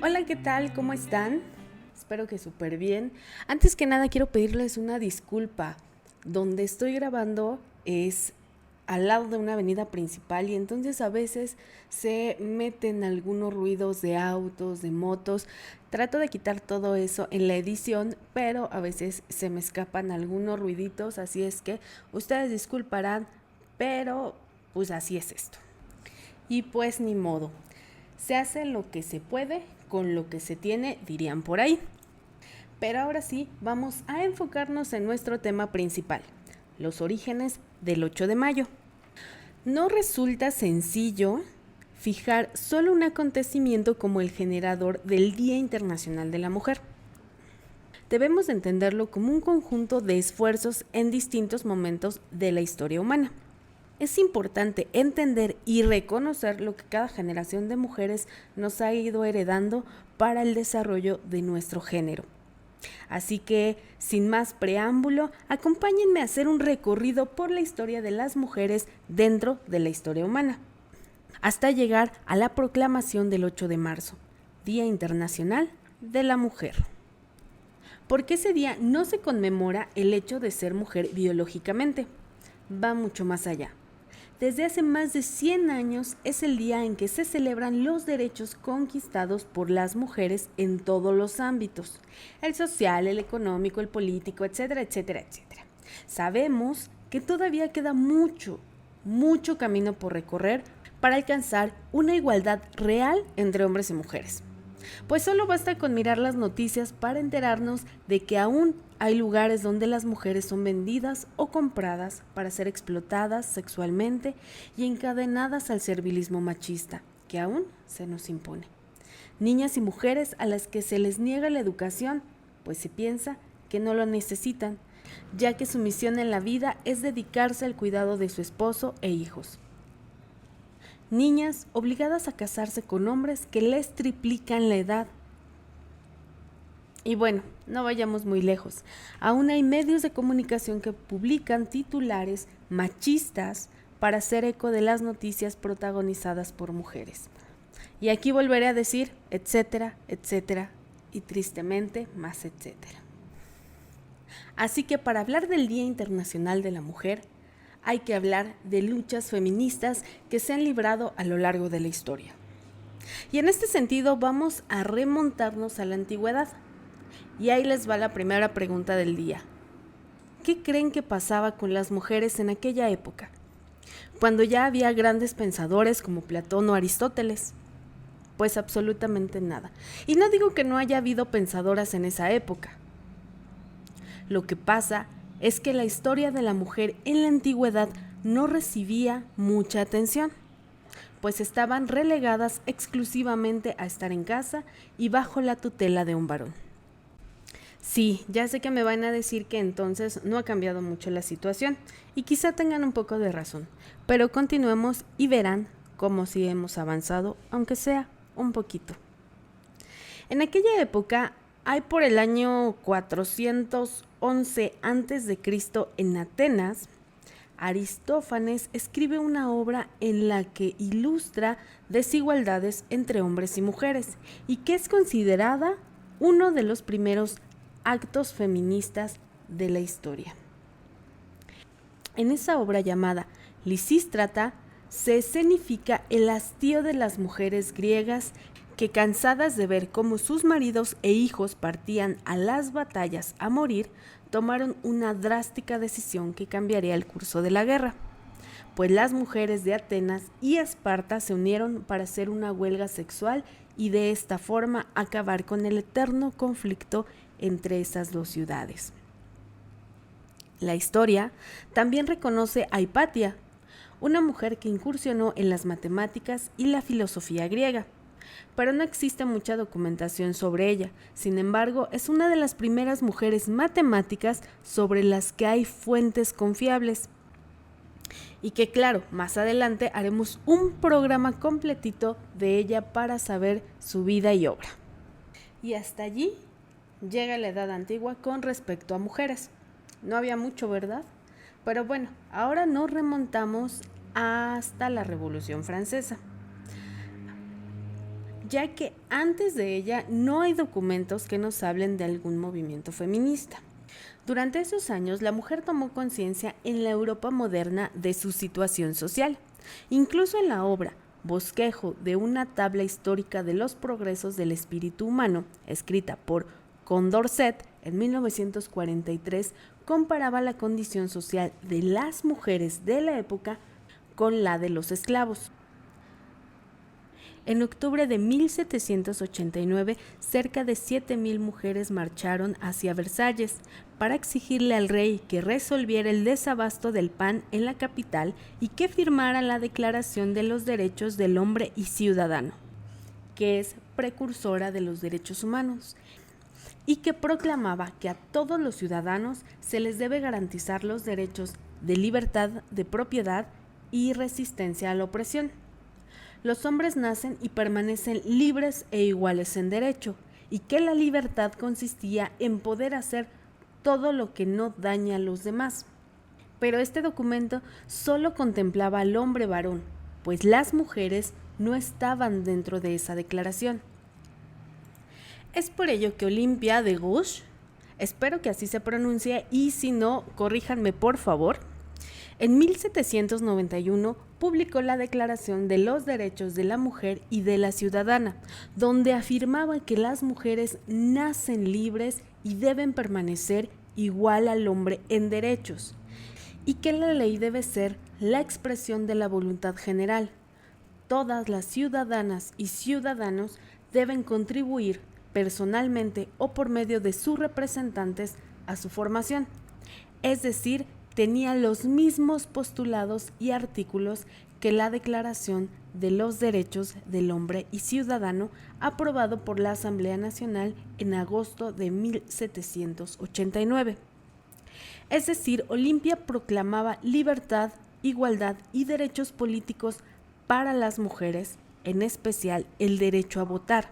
Hola, ¿qué tal? ¿Cómo están? Espero que súper bien. Antes que nada quiero pedirles una disculpa. Donde estoy grabando es al lado de una avenida principal y entonces a veces se meten algunos ruidos de autos, de motos. Trato de quitar todo eso en la edición, pero a veces se me escapan algunos ruiditos, así es que ustedes disculparán, pero pues así es esto. Y pues ni modo. Se hace lo que se puede con lo que se tiene, dirían por ahí. Pero ahora sí, vamos a enfocarnos en nuestro tema principal, los orígenes del 8 de mayo. No resulta sencillo fijar solo un acontecimiento como el generador del Día Internacional de la Mujer. Debemos entenderlo como un conjunto de esfuerzos en distintos momentos de la historia humana. Es importante entender y reconocer lo que cada generación de mujeres nos ha ido heredando para el desarrollo de nuestro género. Así que, sin más preámbulo, acompáñenme a hacer un recorrido por la historia de las mujeres dentro de la historia humana, hasta llegar a la proclamación del 8 de marzo, Día Internacional de la Mujer. Porque ese día no se conmemora el hecho de ser mujer biológicamente, va mucho más allá. Desde hace más de 100 años es el día en que se celebran los derechos conquistados por las mujeres en todos los ámbitos, el social, el económico, el político, etcétera, etcétera, etcétera. Sabemos que todavía queda mucho camino por recorrer para alcanzar una igualdad real entre hombres y mujeres. Pues solo basta con mirar las noticias para enterarnos de que aún hay lugares donde las mujeres son vendidas o compradas para ser explotadas sexualmente y encadenadas al servilismo machista, que aún se nos impone. Niñas y mujeres a las que se les niega la educación, pues se piensa que no lo necesitan, ya que su misión en la vida es dedicarse al cuidado de su esposo e hijos. Niñas obligadas a casarse con hombres que les triplican la edad. Y bueno, no vayamos muy lejos. Aún hay medios de comunicación que publican titulares machistas para hacer eco de las noticias protagonizadas por mujeres. Y aquí volveré a decir, etcétera, etcétera, y tristemente más etcétera. Así que para hablar del Día Internacional de la Mujer, hay que hablar de luchas feministas que se han librado a lo largo de la historia. Y en este sentido vamos a remontarnos a la antigüedad. Y ahí les va la primera pregunta del día. ¿Qué creen que pasaba con las mujeres en aquella época? Cuando ya había grandes pensadores como Platón o Aristóteles. Pues absolutamente nada. Y no digo que no haya habido pensadoras en esa época. Lo que pasa es que la historia de la mujer en la antigüedad no recibía mucha atención, pues estaban relegadas exclusivamente a estar en casa y bajo la tutela de un varón. Sí, ya sé que me van a decir que entonces no ha cambiado mucho la situación, y quizá tengan un poco de razón, pero continuemos y verán cómo sí hemos avanzado, aunque sea un poquito. En aquella época, hay por el año 411 a.C. en Atenas, Aristófanes escribe una obra en la que ilustra desigualdades entre hombres y mujeres y que es considerada uno de los primeros actos feministas de la historia. En esa obra llamada Lisístrata se escenifica el hastío de las mujeres griegas que, cansadas de ver cómo sus maridos e hijos partían a las batallas a morir, tomaron una drástica decisión que cambiaría el curso de la guerra. Pues las mujeres de Atenas y Esparta se unieron para hacer una huelga sexual y de esta forma acabar con el eterno conflicto entre esas dos ciudades. La historia también reconoce a Hipatia, una mujer que incursionó en las matemáticas y la filosofía griega, pero no existe mucha documentación sobre ella. Sin embargo, es una de las primeras mujeres matemáticas sobre las que hay fuentes confiables. Y que claro, más adelante haremos un programa completito de ella para saber su vida y obra. Y hasta allí llega la Edad Antigua con respecto a mujeres. No había mucho, ¿verdad? Pero bueno, ahora nos remontamos hasta la Revolución Francesa. ya que antes de ella no hay documentos que nos hablen de algún movimiento feminista. Durante esos años, la mujer tomó conciencia en la Europa moderna de su situación social. Incluso en la obra Bosquejo de una tabla histórica de los progresos del espíritu humano, escrita por Condorcet en 1943, comparaba la condición social de las mujeres de la época con la de los esclavos. En octubre de 1789, cerca de 7,000 mujeres marcharon hacia Versalles para exigirle al rey que resolviera el desabasto del pan en la capital y que firmara la Declaración de los Derechos del Hombre y Ciudadano, que es precursora de los derechos humanos, y que proclamaba que a todos los ciudadanos se les debe garantizar los derechos de libertad, de propiedad y resistencia a la opresión. Los hombres nacen y permanecen libres e iguales en derecho, y que la libertad consistía en poder hacer todo lo que no daña a los demás. Pero este documento solo contemplaba al hombre varón, pues las mujeres no estaban dentro de esa declaración. Es por ello que Olympia de Gouges, espero que así se pronuncie y si no, corríjanme por favor, en 1791 publicó la Declaración de los Derechos de la Mujer y de la Ciudadana, donde afirmaba que las mujeres nacen libres y deben permanecer igual al hombre en derechos, y que la ley debe ser la expresión de la voluntad general. Todas las ciudadanas y ciudadanos deben contribuir personalmente o por medio de sus representantes a su formación, es decir, tenía los mismos postulados y artículos que la Declaración de los Derechos del Hombre y Ciudadano aprobado por la Asamblea Nacional en agosto de 1789. Es decir, Olympia proclamaba libertad, igualdad y derechos políticos para las mujeres, en especial el derecho a votar.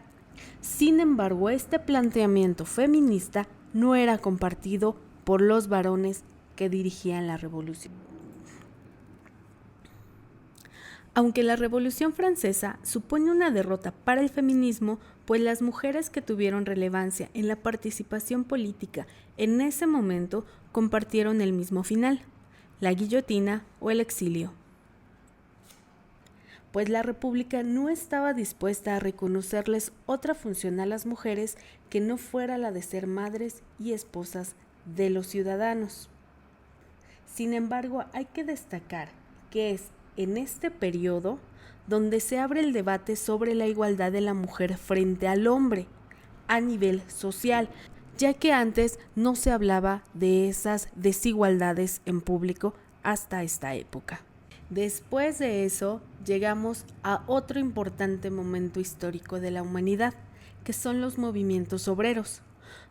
Sin embargo, este planteamiento feminista no era compartido por los varones que dirigían la revolución. Aunque la Revolución Francesa supone una derrota para el feminismo, pues las mujeres que tuvieron relevancia en la participación política en ese momento compartieron el mismo final, la guillotina o el exilio. Pues la República no estaba dispuesta a reconocerles otra función a las mujeres que no fuera la de ser madres y esposas de los ciudadanos. Sin embargo, hay que destacar que es en este periodo donde se abre el debate sobre la igualdad de la mujer frente al hombre a nivel social, ya que antes no se hablaba de esas desigualdades en público hasta esta época. Después de eso, llegamos a otro importante momento histórico de la humanidad, que son los movimientos obreros,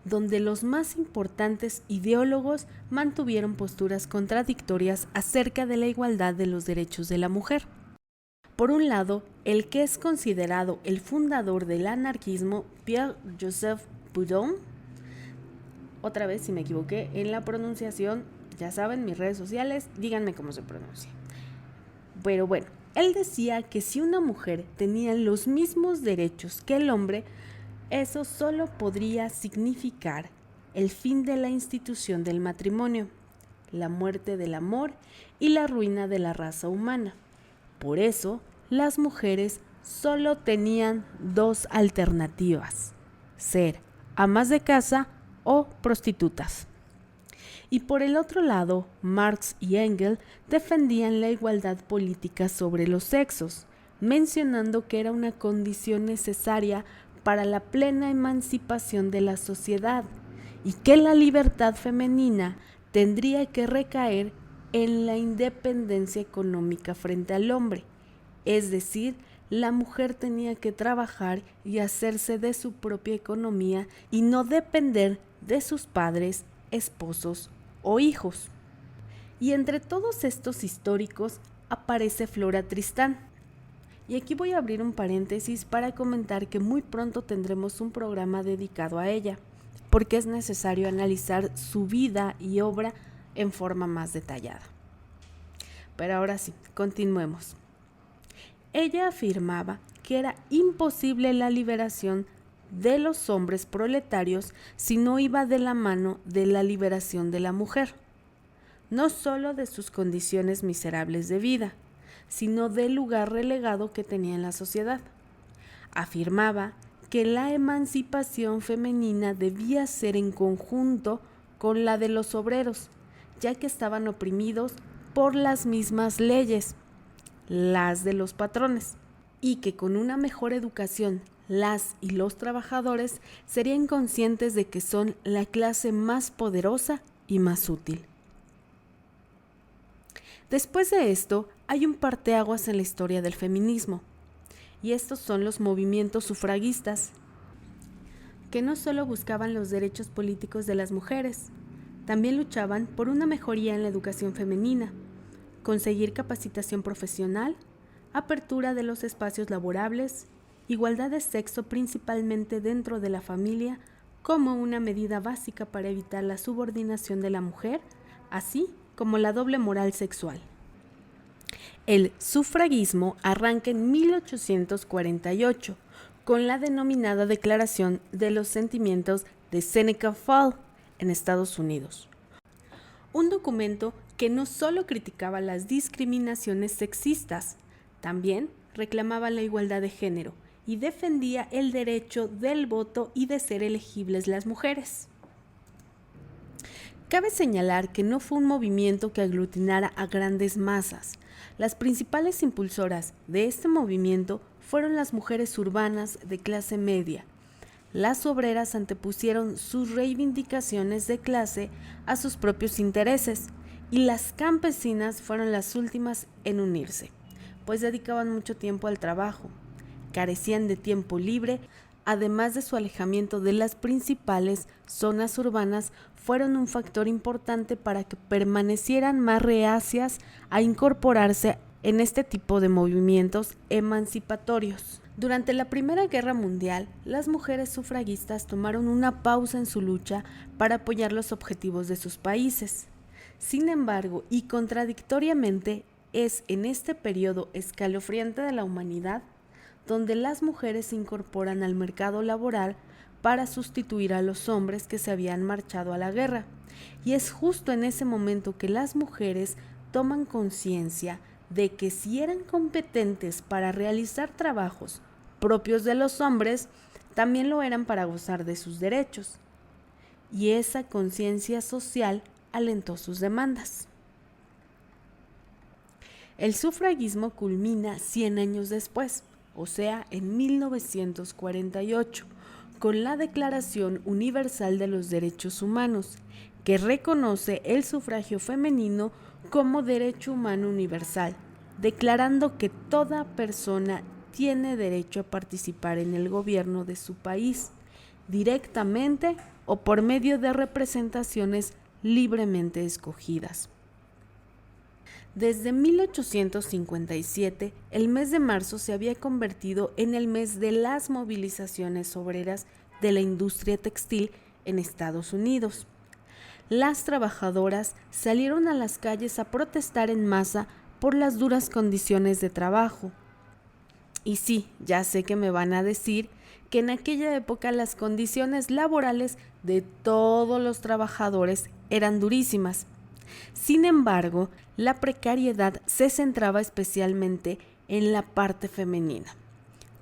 donde los más importantes ideólogos mantuvieron posturas contradictorias acerca de la igualdad de los derechos de la mujer. Por un lado, el que es considerado el fundador del anarquismo, Pierre-Joseph Proudhon, otra vez si me equivoqué en la pronunciación, ya saben, mis redes sociales, díganme cómo se pronuncia. Pero bueno, él decía que si una mujer tenía los mismos derechos que el hombre, eso solo podría significar el fin de la institución del matrimonio, la muerte del amor y la ruina de la raza humana. Por eso, las mujeres solo tenían dos alternativas: ser amas de casa o prostitutas. Y por el otro lado, Marx y Engels defendían la igualdad política sobre los sexos, mencionando que era una condición necesaria para la plena emancipación de la sociedad y que la libertad femenina tendría que recaer en la independencia económica frente al hombre, es decir, la mujer tenía que trabajar y hacerse de su propia economía y no depender de sus padres, esposos o hijos. Y entre todos estos históricos aparece Flora Tristán. Y aquí voy a abrir un paréntesis para comentar que muy pronto tendremos un programa dedicado a ella, porque es necesario analizar su vida y obra en forma más detallada. Pero ahora sí, continuemos. Ella afirmaba que era imposible la liberación de los hombres proletarios si no iba de la mano de la liberación de la mujer, no solo de sus condiciones miserables de vida, sino del lugar relegado que tenía en la sociedad. Afirmaba que la emancipación femenina debía ser en conjunto con la de los obreros, ya que estaban oprimidos por las mismas leyes, las de los patrones, y que con una mejor educación las y los trabajadores serían conscientes de que son la clase más poderosa y más útil. Después de esto, hay un parteaguas en la historia del feminismo, y estos son los movimientos sufragistas, que no solo buscaban los derechos políticos de las mujeres, también luchaban por una mejoría en la educación femenina, conseguir capacitación profesional, apertura de los espacios laborables, igualdad de sexo principalmente dentro de la familia, como una medida básica para evitar la subordinación de la mujer, así como la doble moral sexual. El sufragismo arranca en 1848 con la denominada Declaración de los Sentimientos de Seneca Falls en Estados Unidos. Un documento que no solo criticaba las discriminaciones sexistas, también reclamaba la igualdad de género y defendía el derecho del voto y de ser elegibles las mujeres. Cabe señalar que no fue un movimiento que aglutinara a grandes masas. Las principales impulsoras de este movimiento fueron las mujeres urbanas de clase media. Las obreras antepusieron sus reivindicaciones de clase a sus propios intereses y las campesinas fueron las últimas en unirse, pues dedicaban mucho tiempo al trabajo, carecían de tiempo libre, además de su alejamiento de las principales zonas urbanas, fueron un factor importante para que permanecieran más reacias a incorporarse en este tipo de movimientos emancipatorios. Durante la Primera Guerra Mundial, las mujeres sufragistas tomaron una pausa en su lucha para apoyar los objetivos de sus países. Sin embargo, y contradictoriamente, es en este periodo escalofriante de la humanidad donde las mujeres se incorporan al mercado laboral para sustituir a los hombres que se habían marchado a la guerra. Y es justo en ese momento que las mujeres toman conciencia de que si eran competentes para realizar trabajos propios de los hombres, también lo eran para gozar de sus derechos. Y esa conciencia social alentó sus demandas. El sufragismo culmina 100 años después, o sea, en 1948, con la Declaración Universal de los Derechos Humanos, que reconoce el sufragio femenino como derecho humano universal, declarando que toda persona tiene derecho a participar en el gobierno de su país, directamente o por medio de representaciones libremente escogidas. Desde 1857, el mes de marzo se había convertido en el mes de las movilizaciones obreras de la industria textil en Estados Unidos. Las trabajadoras salieron a las calles a protestar en masa por las duras condiciones de trabajo. Y sí, ya sé que me van a decir que en aquella época las condiciones laborales de todos los trabajadores eran durísimas. Sin embargo, la precariedad se centraba especialmente en la parte femenina,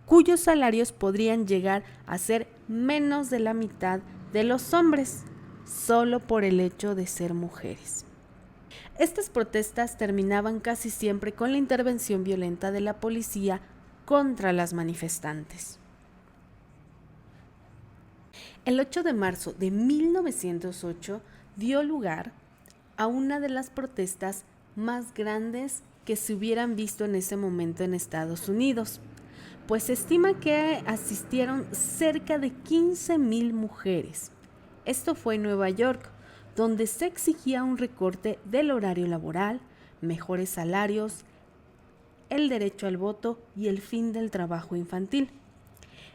cuyos salarios podrían llegar a ser menos de la mitad de los hombres, solo por el hecho de ser mujeres. Estas protestas terminaban casi siempre con la intervención violenta de la policía contra las manifestantes. El 8 de marzo de 1908 dio lugar a una de las protestas más grandes que se hubieran visto en ese momento en Estados Unidos, pues se estima que asistieron cerca de 15,000 mujeres. Esto fue en Nueva York, donde se exigía un recorte del horario laboral, mejores salarios, el derecho al voto y el fin del trabajo infantil.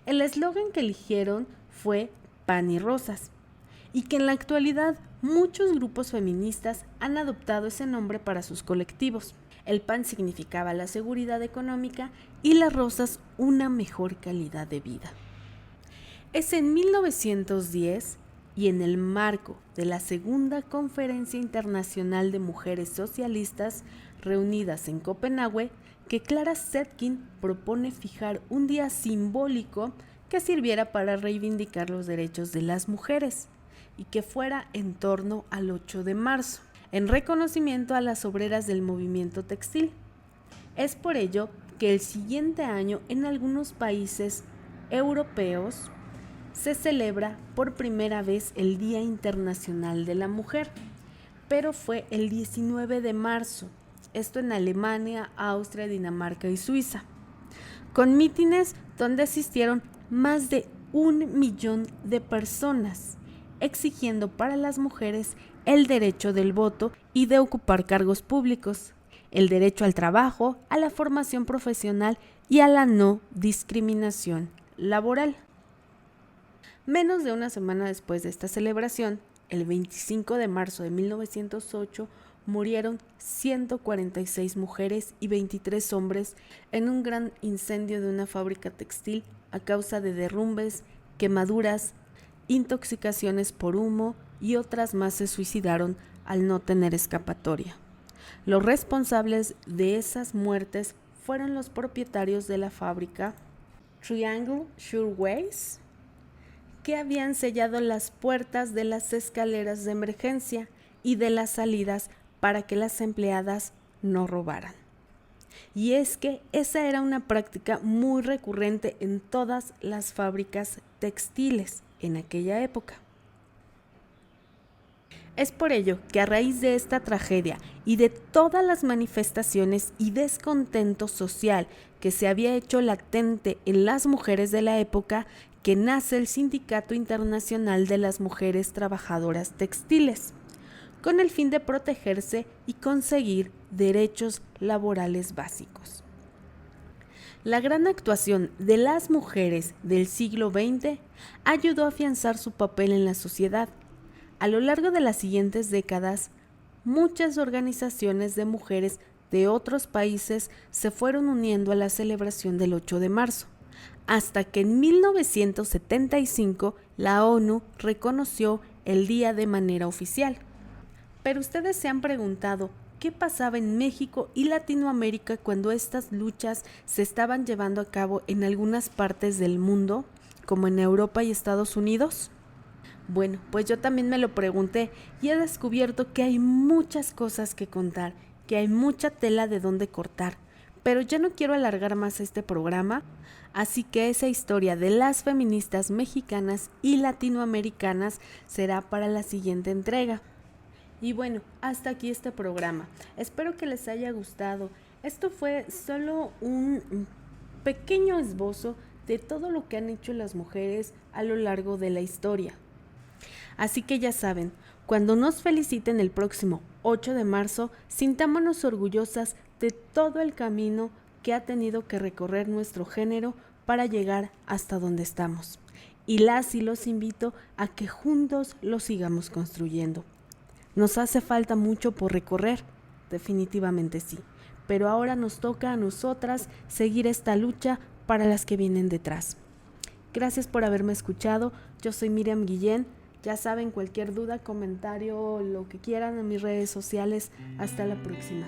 El eslogan que eligieron fue Pan y Rosas, y que en la actualidad muchos grupos feministas han adoptado ese nombre para sus colectivos. El pan significaba la seguridad económica y las rosas una mejor calidad de vida. Es en 1910 y en el marco de la Segunda Conferencia Internacional de Mujeres Socialistas reunidas en Copenhague que Clara Zetkin propone fijar un día simbólico que sirviera para reivindicar los derechos de las mujeres y que fuera en torno al 8 de marzo, en reconocimiento a las obreras del movimiento textil. Es por ello que el siguiente año en algunos países europeos se celebra por primera vez el Día Internacional de la Mujer, pero fue el 19 de marzo, esto en Alemania, Austria, Dinamarca y Suiza, con mítines donde asistieron más de 1 millón de personas, exigiendo para las mujeres el derecho del voto y de ocupar cargos públicos, el derecho al trabajo, a la formación profesional y a la no discriminación laboral. Menos de una semana después de esta celebración, el 25 de marzo de 1908, murieron 146 mujeres y 23 hombres en un gran incendio de una fábrica textil a causa de derrumbes, quemaduras, intoxicaciones por humo y otras más se suicidaron al no tener escapatoria. Los responsables de esas muertes fueron los propietarios de la fábrica Triangle Shirtwaist, que habían sellado las puertas de las escaleras de emergencia y de las salidas para que las empleadas no robaran. Y es que esa era una práctica muy recurrente en todas las fábricas textiles en aquella época. Es por ello que a raíz de esta tragedia y de todas las manifestaciones y descontento social que se había hecho latente en las mujeres de la época, que nace el Sindicato Internacional de las Mujeres Trabajadoras Textiles, con el fin de protegerse y conseguir derechos laborales básicos. La gran actuación de las mujeres del siglo XX ayudó a afianzar su papel en la sociedad. A lo largo de las siguientes décadas, muchas organizaciones de mujeres de otros países se fueron uniendo a la celebración del 8 de marzo, hasta que en 1975 la ONU reconoció el día de manera oficial. Pero ustedes se han preguntado qué pasaba en México y Latinoamérica cuando estas luchas se estaban llevando a cabo en algunas partes del mundo, como en Europa y Estados Unidos. Bueno, pues yo también me lo pregunté y he descubierto que hay muchas cosas que contar, que hay mucha tela de dónde cortar, pero ya no quiero alargar más este programa, así que esa historia de las feministas mexicanas y latinoamericanas será para la siguiente entrega. Y bueno, hasta aquí este programa. Espero que les haya gustado. Esto fue solo un pequeño esbozo de todo lo que han hecho las mujeres a lo largo de la historia. Así que ya saben, cuando nos feliciten el próximo 8 de marzo, sintámonos orgullosas de todo el camino que ha tenido que recorrer nuestro género para llegar hasta donde estamos. Y los invito a que juntos lo sigamos construyendo. Nos hace falta mucho por recorrer, definitivamente sí, pero ahora nos toca a nosotras seguir esta lucha para las que vienen detrás. Gracias por haberme escuchado, yo soy Miriam Guillén, ya saben, cualquier duda, comentario, lo que quieran en mis redes sociales, hasta la próxima.